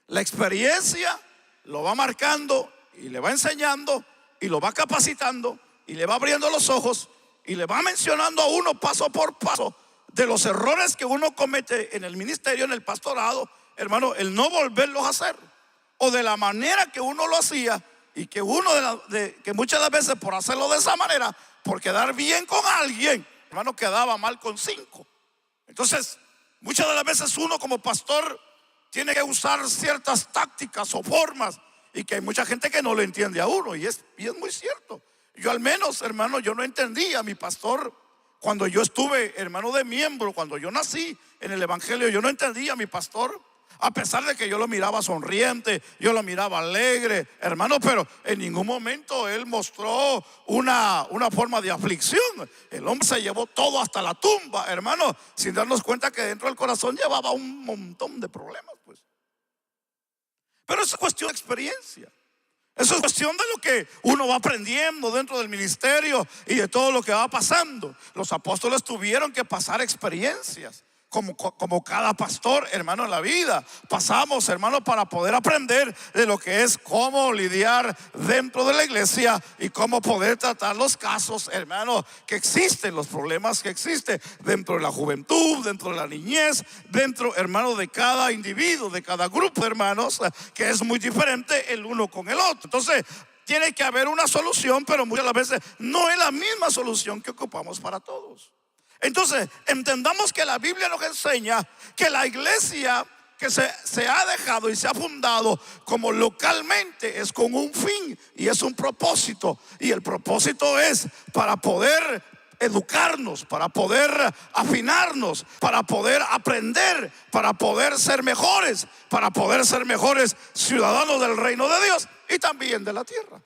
La experiencia lo va marcando y le va enseñando y lo va capacitando y le va abriendo los ojos y le va mencionando a uno paso por paso de los errores que uno comete en el ministerio, en el pastorado, hermano, el no volverlos a hacer, o de la manera que uno lo hacía, y que que muchas de las veces por hacerlo de esa manera, por quedar bien con alguien, hermano, quedaba mal con 5. Entonces, muchas de las veces uno como pastor tiene que usar ciertas tácticas o formas, y que hay mucha gente que no lo entiende a uno, y es muy cierto. Yo al menos, hermano, yo no entendía a mi pastor cuando yo estuve, hermano, de miembro, cuando yo nací en el evangelio. Yo no entendía a mi pastor, a pesar de que yo lo miraba sonriente, yo lo miraba alegre, hermano, pero en ningún momento él mostró una forma de aflicción. El hombre se llevó todo hasta la tumba, hermano, sin darnos cuenta que dentro del corazón llevaba un montón de problemas, pues. Pero eso es cuestión de experiencia. Eso es cuestión de lo que uno va aprendiendo dentro del ministerio y de todo lo que va pasando. Los apóstoles tuvieron que pasar experiencias, como cada pastor, hermano, en la vida. Pasamos, hermano, para poder aprender de lo que es cómo lidiar dentro de la iglesia y cómo poder tratar los casos, hermano, que existen, los problemas que existen dentro de la juventud, dentro de la niñez, dentro, hermano, de cada individuo, de cada grupo, hermanos, que es muy diferente el uno con el otro. Entonces, tiene que haber una solución, pero muchas veces no es la misma solución que ocupamos para todos. Entonces, entendamos que la Biblia nos enseña que la iglesia que se ha dejado y se ha fundado como localmente es con un fin y es un propósito. Y el propósito es para poder educarnos, para poder afinarnos, para poder aprender, para poder ser mejores ciudadanos del reino de Dios y también de la tierra.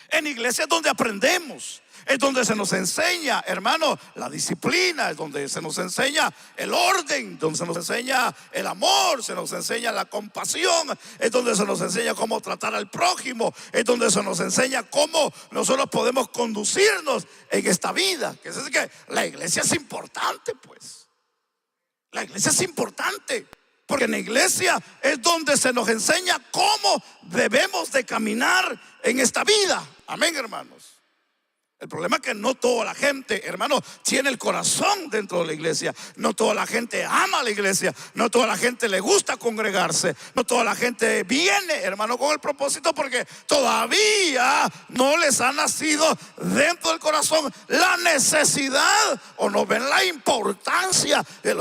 En iglesia es donde aprendemos, es donde se nos enseña, hermano, la disciplina, es donde se nos enseña el orden, donde se nos enseña el amor, se nos enseña la compasión, es donde se nos enseña cómo tratar al prójimo, es donde se nos enseña cómo nosotros podemos conducirnos en esta vida. Que es que la iglesia es importante, pues. La iglesia es importante, porque en la iglesia es donde se nos enseña cómo debemos de caminar en esta vida. Amén, hermanos. El problema es que no toda la gente, hermano, tiene el corazón dentro de la iglesia. No toda la gente ama a la iglesia. No toda la gente le gusta congregarse. No toda la gente viene, hermano, con el propósito, porque todavía no les ha nacido dentro del corazón la necesidad, o no ven la importancia de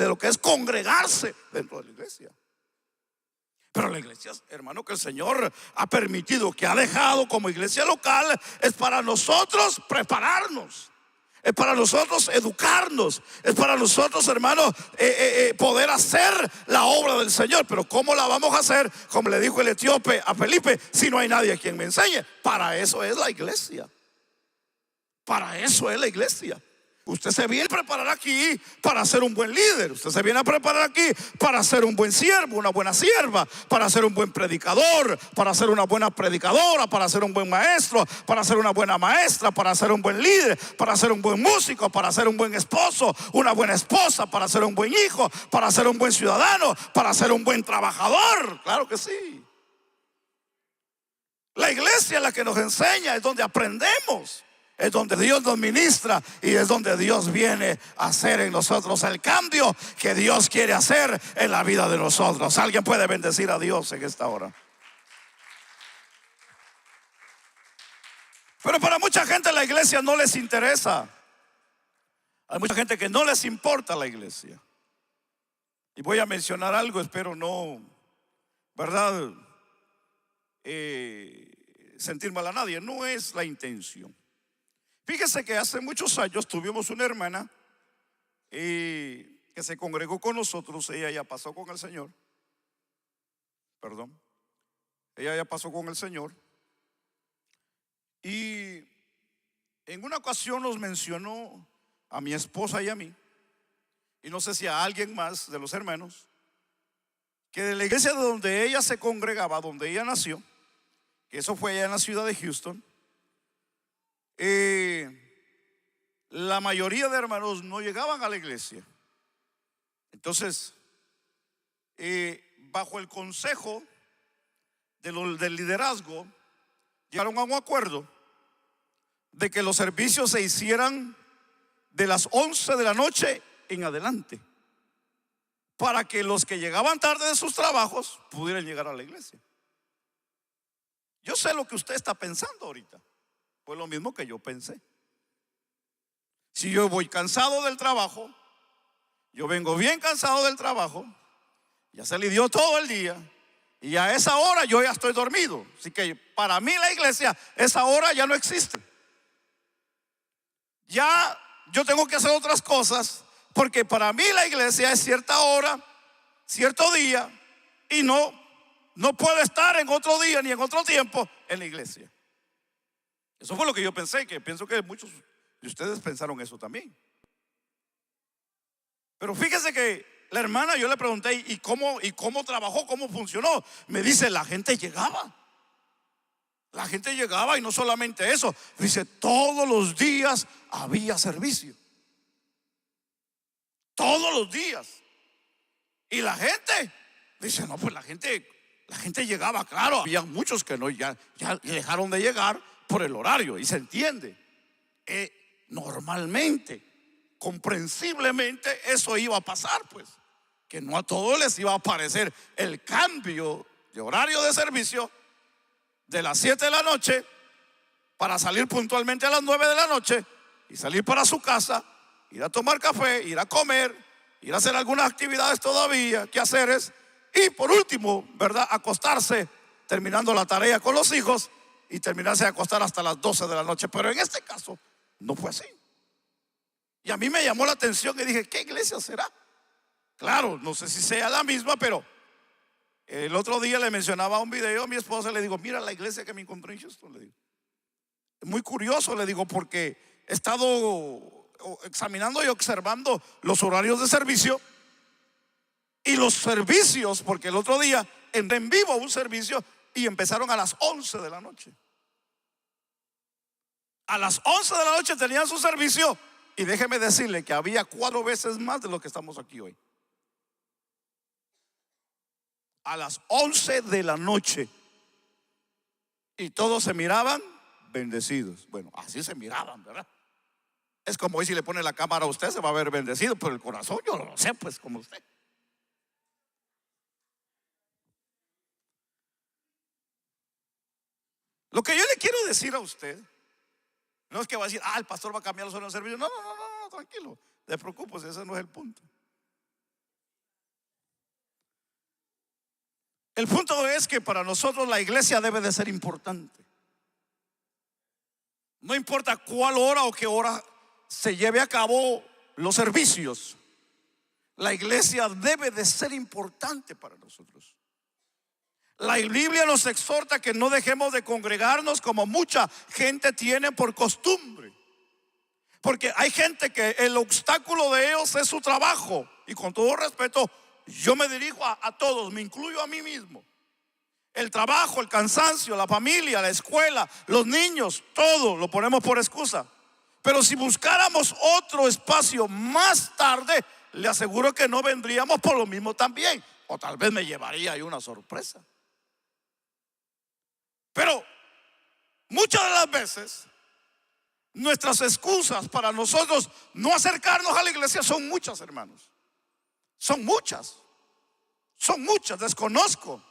lo que es congregarse dentro de la iglesia. Pero la iglesia, hermano, que el Señor ha permitido, que ha dejado como iglesia local, es para nosotros prepararnos, Es para nosotros educarnos. Es para nosotros, hermanos, poder hacer la obra del Señor. Pero ¿cómo la vamos a hacer? Como le dijo el etíope a Felipe, si no hay nadie a quien me enseñe. Para eso es la iglesia. Para eso es la iglesia. Usted se viene a preparar aquí para ser un buen líder. Usted se viene a preparar aquí para ser un buen siervo, una buena sierva, para ser un buen predicador, para ser una buena predicadora, para ser un buen maestro, para ser una buena maestra, para ser un buen líder, para ser un buen músico, para ser un buen esposo, una buena esposa, para ser un buen hijo, para ser un buen ciudadano, para ser un buen trabajador. Claro que sí. La iglesia es la que nos enseña, es donde aprendemos. Es donde Dios nos ministra y es donde Dios viene a hacer en nosotros el cambio que Dios quiere hacer en la vida de nosotros. Alguien puede bendecir a Dios en esta hora. Pero para mucha gente la iglesia no les interesa. Hay mucha gente que no les importa la iglesia. Y voy a mencionar algo, espero no, ¿verdad? Sentir mal a nadie. No es la intención. Fíjese que hace muchos años tuvimos una hermana que se congregó con nosotros. Ella ya pasó con el Señor. Perdón. Ella ya pasó con el Señor. Y en una ocasión nos mencionó a mi esposa y a mí, y no sé si a alguien más de los hermanos, que de la iglesia de donde ella se congregaba, donde ella nació, que eso fue allá en la ciudad de Houston, la mayoría de hermanos no llegaban a la iglesia. Entonces, bajo el consejo del liderazgo, llegaron a un acuerdo de que los servicios se hicieran de las 11 de la noche en adelante, para que los que llegaban tarde de sus trabajos pudieran llegar a la iglesia. Yo sé lo que usted está pensando ahorita. Fue lo mismo que yo pensé. Si yo voy cansado del trabajo, yo vengo bien cansado del trabajo, ya se le dio todo el día, y a esa hora yo ya estoy dormido. Así que para mí la iglesia, esa hora ya no existe. Ya yo tengo que hacer otras cosas, porque para mí la iglesia es cierta hora, cierto día, y no puedo estar en otro día ni en otro tiempo en la iglesia. Eso fue lo que yo pensé, que pienso que muchos de ustedes pensaron eso también. Pero fíjese que la hermana, yo le pregunté, ¿y cómo trabajó? ¿Cómo funcionó? Me dice, la gente llegaba. La gente llegaba, y no solamente eso, dice, todos los días había servicio. Todos los días. Y la gente, dice, no, pues la gente llegaba, claro. Había muchos que no, ya dejaron de llegar por el horario, y se entiende. Normalmente, comprensiblemente, eso iba a pasar, pues, que no a todos les iba a aparecer el cambio de horario de servicio de las 7 de la noche para salir puntualmente a las 9 de la noche y salir para su casa, ir a tomar café, ir a comer, ir a hacer algunas actividades todavía, quehaceres, y por último, ¿verdad?, acostarse terminando la tarea con los hijos y terminarse de acostar hasta las 12 de la noche. Pero en este caso no fue así. Y a mí me llamó la atención y dije, ¿qué iglesia será? Claro, no sé si sea la misma, pero el otro día le mencionaba un video a mi esposa. Le digo, mira la iglesia que me encontré en Houston, le digo. Es muy curioso, le digo, porque he estado examinando y observando los horarios de servicio y los servicios, porque el otro día en vivo un servicio y empezaron a las 11 de la noche. A las 11 de la noche tenían su servicio, y déjeme decirle que había 4 veces más de lo que estamos aquí hoy. A las 11 de la noche, y todos se miraban bendecidos. Bueno, así se miraban, ¿verdad? Es como hoy, si le pone la cámara a usted, se va a ver bendecido, pero el corazón yo no lo sé, pues, como usted. Lo que yo le quiero decir a usted no es que va a decir, el pastor va a cambiar los horarios de servicio. No, tranquilo, no preocupes, ese no es el punto. El punto es que para nosotros la iglesia debe de ser importante. No importa cuál hora o qué hora se lleve a cabo los servicios, la iglesia debe de ser importante para nosotros. La Biblia nos exhorta que no dejemos de congregarnos como mucha gente tiene por costumbre. Porque hay gente que el obstáculo de ellos es su trabajo. Y con todo respeto, yo me dirijo a todos, me incluyo a mí mismo. El trabajo, el cansancio, la familia, la escuela, los niños, todo lo ponemos por excusa. Pero si buscáramos otro espacio más tarde, le aseguro que no vendríamos por lo mismo también. O tal vez me llevaría ahí una sorpresa. Pero muchas de las veces nuestras excusas para nosotros no acercarnos a la iglesia son muchas, hermanos. Son muchas, desconozco.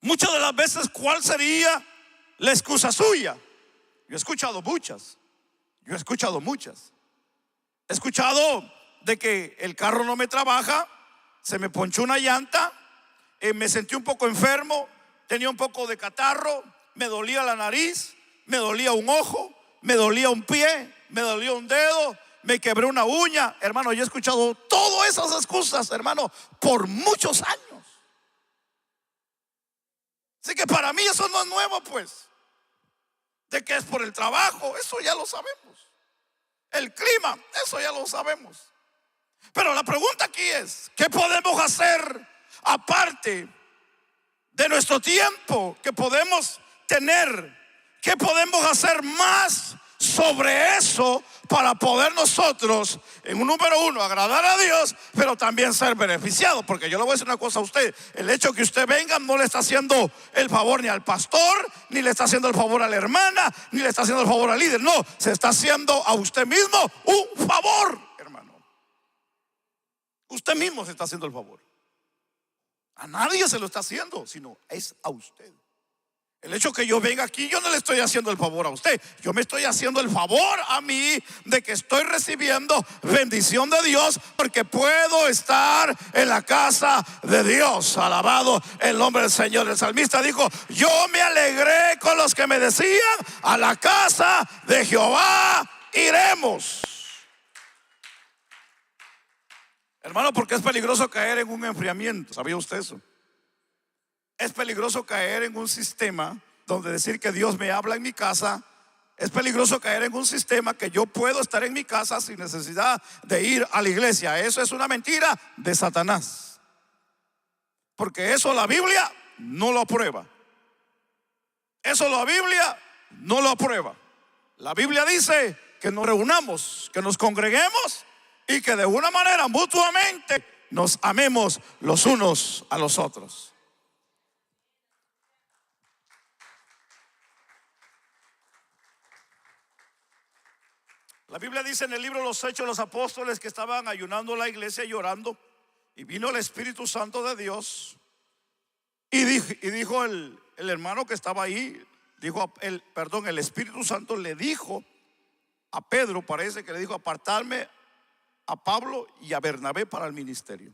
Muchas de las veces, ¿cuál sería la excusa suya? Yo he escuchado muchas. He escuchado de que el carro no me trabaja, se me ponchó una llanta, me sentí un poco enfermo, tenía un poco de catarro, me dolía la nariz, me dolía un ojo, me dolía un pie, me dolía un dedo, me quebré una uña. Hermano, yo he escuchado todas esas excusas, hermano, por muchos años. Así que para mí eso no es nuevo, pues. De que es por el trabajo, eso ya lo sabemos. El clima, eso ya lo sabemos. Pero la pregunta aquí es, ¿qué podemos hacer aparte de nuestro tiempo que podemos tener? ¿Qué podemos hacer más sobre eso para poder nosotros, en un número uno, agradar a Dios, pero también ser beneficiados? Porque yo le voy a decir una cosa a usted: el hecho que usted venga no le está haciendo el favor ni al pastor, ni le está haciendo el favor a la hermana, ni le está haciendo el favor al líder. No, se está haciendo a usted mismo un favor, hermano. Usted mismo se está haciendo el favor. A nadie se lo está haciendo, sino es a usted. El hecho que yo venga aquí, yo no le estoy haciendo el favor a usted, yo me estoy haciendo el favor a mí de que estoy recibiendo bendición de Dios, porque puedo estar en la casa de Dios. Alabado el nombre del Señor. El salmista dijo: yo me alegré con los que me decían, a la casa de Jehová iremos. Hermano, porque es peligroso caer en un enfriamiento. ¿Sabía usted eso? Es peligroso caer en un sistema donde decir que Dios me habla en mi casa. Es peligroso caer en un sistema que yo puedo estar en mi casa sin necesidad de ir a la iglesia. Eso es una mentira de Satanás, porque eso la Biblia no lo aprueba. Eso la Biblia no lo aprueba. La Biblia dice que nos reunamos, que nos congreguemos y que de una manera mutuamente nos amemos los unos a los otros. La Biblia dice en el libro de los Hechos de los Apóstoles que estaban ayunando la iglesia y orando, y vino el Espíritu Santo de Dios y dijo el hermano que estaba ahí, el Espíritu Santo le dijo a Pedro, parece que le dijo: apartarme a Pablo y a Bernabé para el ministerio.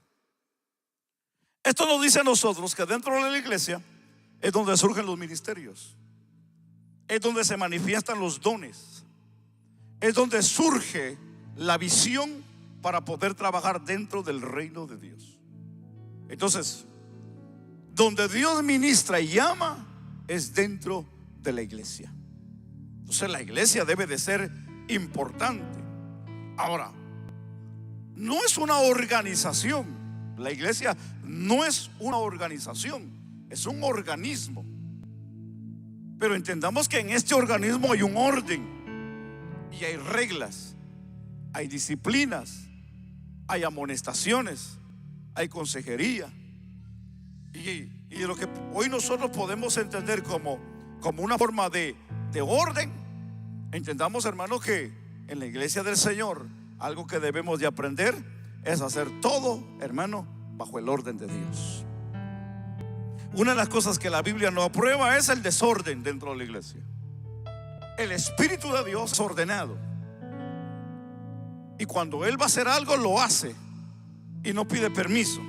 Esto nos dice a nosotros que dentro de la iglesia es donde surgen los ministerios, es donde se manifiestan los dones, es donde surge la visión para poder trabajar dentro del reino de Dios. Entonces, donde Dios ministra y llama es dentro de la iglesia. Entonces la iglesia debe de ser importante. Ahora, no es una organización. La iglesia no es una organización, es un organismo. Pero entendamos que en este organismo hay un orden. Y hay reglas, hay disciplinas, hay amonestaciones, hay consejería. Y lo que hoy nosotros podemos entender como una forma de orden, entendamos, hermano, que en la iglesia del Señor algo que debemos de aprender es hacer todo, hermano, bajo el orden de Dios. Una de las cosas que la Biblia no aprueba es el desorden dentro de la iglesia. El Espíritu de Dios es ordenado, y cuando Él va a hacer algo, lo hace y no pide permiso.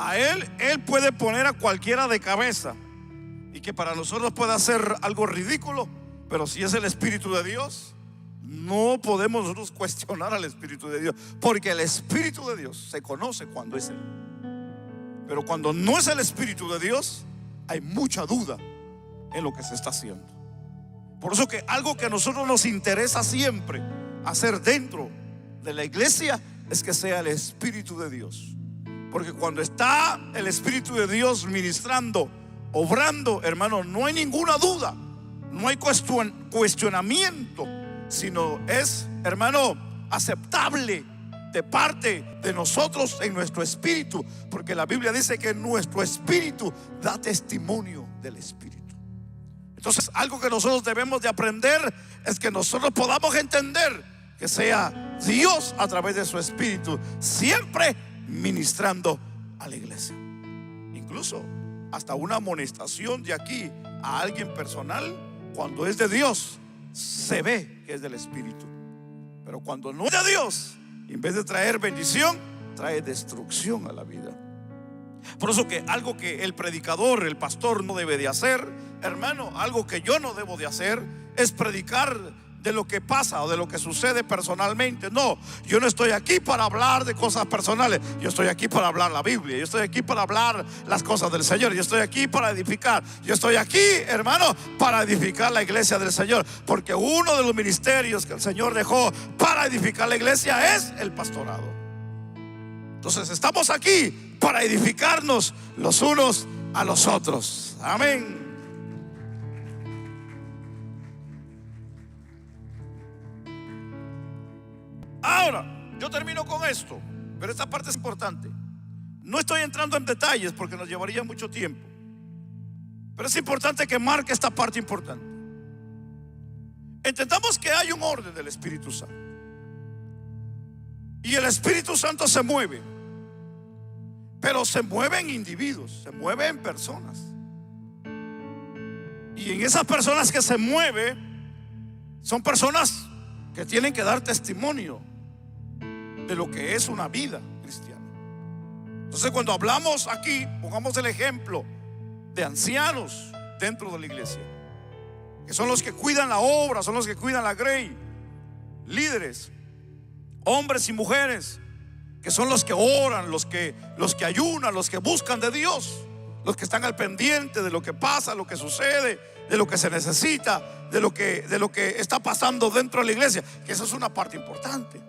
A Él puede poner a cualquiera de cabeza, y que para nosotros pueda ser algo ridículo, pero si es el Espíritu de Dios, no podemos nosotros cuestionar al Espíritu de Dios, porque el Espíritu de Dios se conoce cuando es Él. Pero cuando no es el Espíritu de Dios, hay mucha duda en lo que se está haciendo. Por eso que algo que a nosotros nos interesa siempre hacer dentro de la iglesia es que sea el Espíritu de Dios. Porque cuando está el Espíritu de Dios ministrando, obrando, hermano, no hay ninguna duda, no hay cuestionamiento, sino es, hermano, aceptable de parte de nosotros en nuestro espíritu, porque la Biblia dice que nuestro espíritu da testimonio del Espíritu. Entonces, algo que nosotros debemos de aprender es que nosotros podamos entender que sea Dios a través de su Espíritu siempre ministrando a la iglesia. Incluso hasta una amonestación de aquí a alguien personal, cuando es de Dios, se ve que es del Espíritu. Pero cuando no es de Dios, en vez de traer bendición, trae destrucción a la vida. Por eso que algo que el predicador, el pastor no debe de hacer, hermano, algo que yo no debo de hacer, es predicar de lo que pasa o de lo que sucede personalmente. No, yo no estoy aquí para hablar de cosas personales. Yo estoy aquí para hablar la Biblia. Yo estoy aquí para hablar las cosas del Señor. Yo estoy aquí para edificar. Yo estoy aquí, hermano, para edificar la iglesia del Señor. Porque uno de los ministerios que el Señor dejó para edificar la iglesia es el pastorado. Entonces estamos aquí para edificarnos los unos a los otros. Amén. Ahora, yo termino con esto, pero esta parte es importante. No estoy entrando en detalles porque nos llevaría mucho tiempo, pero es importante que marque esta parte importante. Entendamos que hay un orden del Espíritu Santo, y el Espíritu Santo se mueve, pero se mueve en individuos, se mueve en personas. Y en esas personas que se mueve, son personas que tienen que dar testimonio de lo que es una vida cristiana. Entonces, cuando hablamos aquí, pongamos el ejemplo de ancianos dentro de la iglesia, que son los que cuidan la obra, son los que cuidan la grey. Líderes, hombres y mujeres, que son los que oran, los que ayunan, los que buscan de Dios, los que están al pendiente de lo que pasa, lo que sucede, de lo que se necesita, de lo que está pasando dentro de la iglesia, que esa es una parte importante.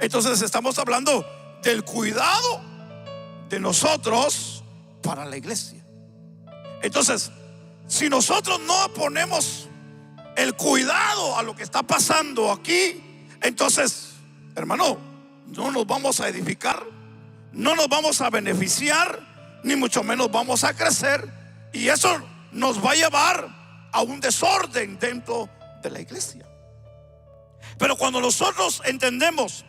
Entonces estamos hablando del cuidado de nosotros para la iglesia. Entonces, si nosotros no ponemos el cuidado a lo que está pasando aquí, entonces, hermano, no nos vamos a edificar, no nos vamos a beneficiar, ni mucho menos vamos a crecer, y eso nos va a llevar a un desorden dentro de la iglesia. Pero cuando nosotros entendemos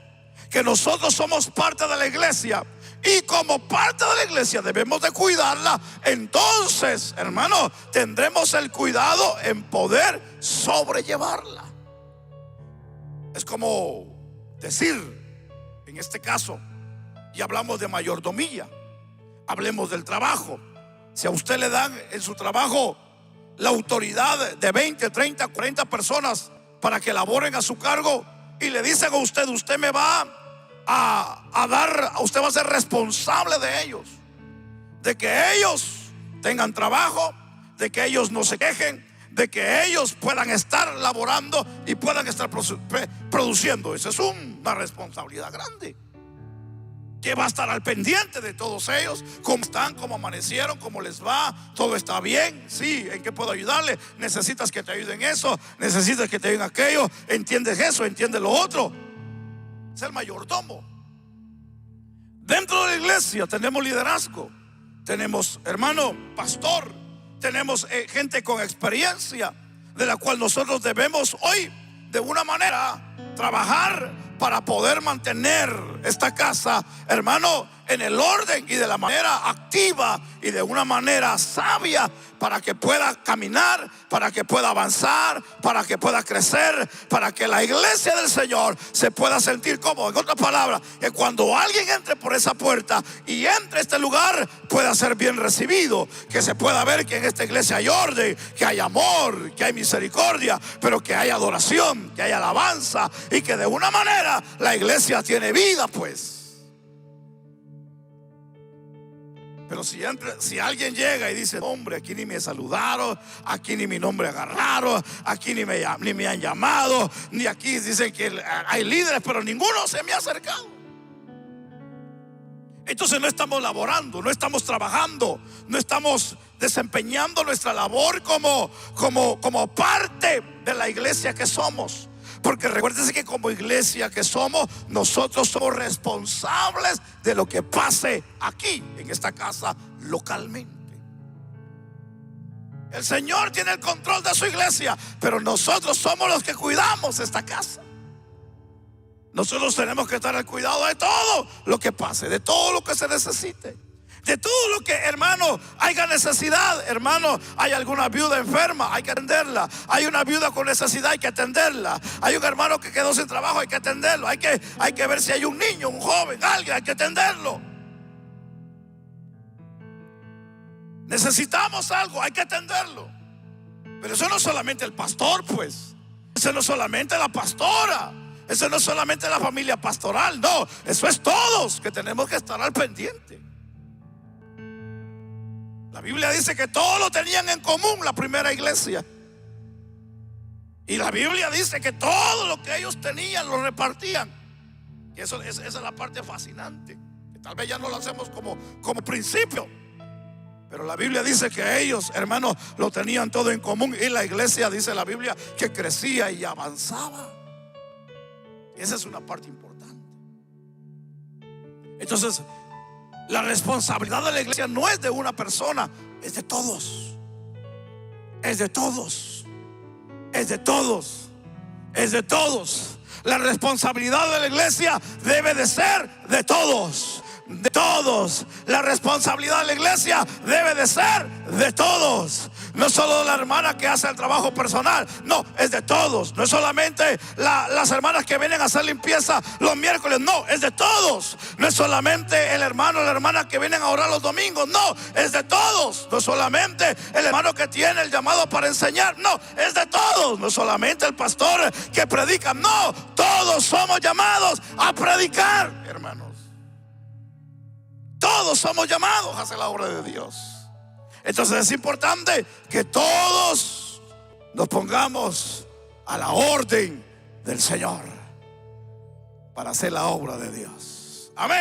que nosotros somos parte de la iglesia, y como parte de la iglesia debemos de cuidarla, entonces, hermano, tendremos el cuidado en poder sobrellevarla. Es como decir, en este caso, y hablamos de mayordomía, hablemos del trabajo. Si a usted le dan en su trabajo la autoridad de 20, 30, 40 personas para que laboren a su cargo, y le dicen a usted, usted me va a dar, usted va a ser responsable de ellos, de que ellos tengan trabajo, de que ellos no se quejen, de que ellos puedan estar laborando y puedan estar produciendo. Esa es una responsabilidad grande, que va a estar al pendiente de todos ellos, cómo están, cómo amanecieron, cómo les va, todo está bien, sí, en qué puedo ayudarle, necesitas que te ayuden eso, necesitas que te ayuden aquello, entiendes eso, entiendes lo otro. Es el mayordomo. Dentro de la iglesia tenemos liderazgo, tenemos, hermano, pastor, tenemos gente con experiencia, de la cual nosotros debemos hoy de una manera trabajar para poder mantener esta casa, hermano, en el orden y de la manera activa y de una manera sabia, para que pueda caminar, para que pueda avanzar, para que pueda crecer, para que la iglesia del Señor se pueda sentir cómodo. En otras palabras, que cuando alguien entre por esa puerta y entre a este lugar, pueda ser bien recibido, que se pueda ver que en esta iglesia hay orden, que hay amor, que hay misericordia, pero que hay adoración, que hay alabanza, y que de una manera la iglesia tiene vida, pues. Pero si alguien llega y dice: hombre, aquí ni me saludaron, aquí ni mi nombre agarraron, aquí ni me han llamado, ni aquí dicen que hay líderes, pero ninguno se me ha acercado, entonces no estamos laborando, no estamos trabajando, no estamos desempeñando nuestra labor como parte de la iglesia que somos. Porque recuérdense que como iglesia que somos, nosotros somos responsables de lo que pase aquí en esta casa localmente. El Señor tiene el control de su iglesia, pero nosotros somos los que cuidamos esta casa. Nosotros tenemos que estar al cuidado de todo lo que pase, de todo lo que se necesite, de todo lo que, hermano, haya necesidad. Hermano, hay alguna viuda enferma, hay que atenderla. Hay una viuda con necesidad, hay que atenderla. Hay un hermano que quedó sin trabajo, hay que atenderlo. Hay que ver si hay un niño, un joven, alguien, hay que atenderlo. Necesitamos algo, hay que atenderlo. Pero eso no es solamente el pastor, pues. Eso no es solamente la pastora. Eso no es solamente la familia pastoral. No, eso es todos que tenemos que estar al pendiente. La Biblia dice que todos lo tenían en común, la primera iglesia. Y la Biblia dice que todo lo que ellos tenían lo repartían. Y esa es la parte fascinante, que tal vez ya no lo hacemos como principio. Pero la Biblia dice que ellos, hermanos, lo tenían todo en común. Y la iglesia, dice la Biblia, que crecía y avanzaba. Esa es una parte importante. Entonces, la responsabilidad de la iglesia no es de una persona, es de todos. Es de todos. Es de todos. Es de todos. La responsabilidad de la iglesia debe de ser de todos. De todos. La responsabilidad de la iglesia debe de ser de todos. No solo de la hermana que hace el trabajo personal, no, es de todos. No es solamente las hermanas que vienen a hacer limpieza los miércoles, no, es de todos. No es solamente el hermano o la hermana que vienen a orar los domingos, no, es de todos. No es solamente el hermano que tiene el llamado para enseñar, no, es de todos. No es solamente el pastor que predica, no, todos somos llamados a predicar, hermanos. Todos somos llamados a hacer la obra de Dios. Entonces es importante que todos nos pongamos a la orden del Señor para hacer la obra de Dios. Amén.